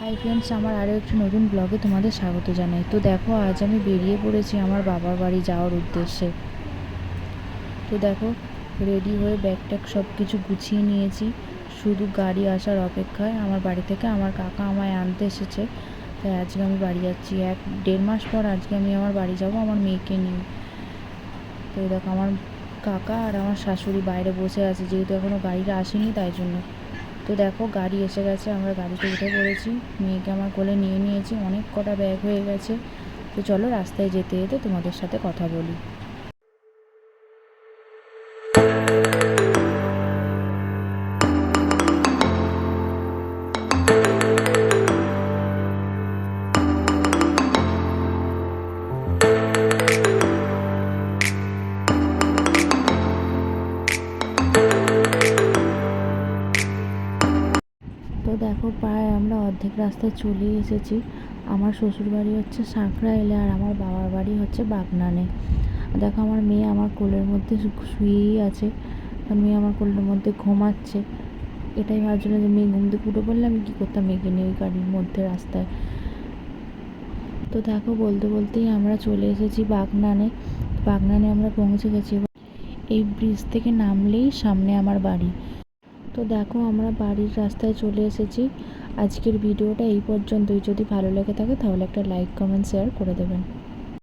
Hi friends, আমার আরও একটি নতুন ব্লগে তোমাদের স্বাগত জানাই। তো দেখো, আজ আমি বেরিয়ে পড়েছি আমার বাবার বাড়ি যাওয়ার উদ্দেশ্যে। তো দেখো, রেডি হয়ে ব্যাগ ট্যাগ সব কিছু গুছিয়ে নিয়েছি, শুধু গাড়ি আসার অপেক্ষায়। আমার বাড়ি থেকে আমার কাকা আমায় আনতে এসেছে, তাই আজকে আমি বাড়ি যাচ্ছি। 1-1.5 মাস পর আজকে আমি আমার বাড়ি যাব আমার মেয়েকে নিয়ে। তো দেখো, আমার কাকা আর আমার শাশুড়ি বাইরে বসে আছে, যেহেতু এখনও গাড়িটা আসেনি তাই জন্য। তো দেখো, গাড়ি এসে গেছে, আমরা গাড়িতে উঠে পড়েছি, মেয়েকে আমার কোলে নিয়ে নিয়েছি। অনেক কটা ব্যাগ হয়ে গেছে। তো চলো, রাস্তায় যেতে যেতে তোমাদের সাথে কথা বলি। তো দেখো, প্রায় আমরা অর্ধেক রাস্তায় চলে এসেছি। আমার শ্বশুরবাড়ি হচ্ছে সাঁকরাইলে আর আমার বাবার বাড়ি হচ্ছে বাগনানে। দেখো, আমার মেয়ে আমার কোলের মধ্যে শুয়েই আছে। মেয়ে আমার কোলের মধ্যে ঘুমাচ্ছে। এটাই ভাবছিল যে মেয়ে ঘুম থেকে উঠে পড়লে আমি কী করতাম মেয়েকে নিয়ে ওই গাড়ির মধ্যে রাস্তায়। তো দেখো, বলতে বলতেই আমরা চলে এসেছি বাগনানে। বাগনানে আমরা পৌঁছে গেছি। এই ব্রিজ থেকে নামলেই সামনে আমার বাড়ি। তো দেখো, আমরা বাড়ির রাস্তায় চলে এসেছি। আজকের ভিডিওটা এই পর্যন্তই। যদি ভালো লেগে থাকে তাহলে একটা লাইক, কমেন্ট, শেয়ার করে দেবেন।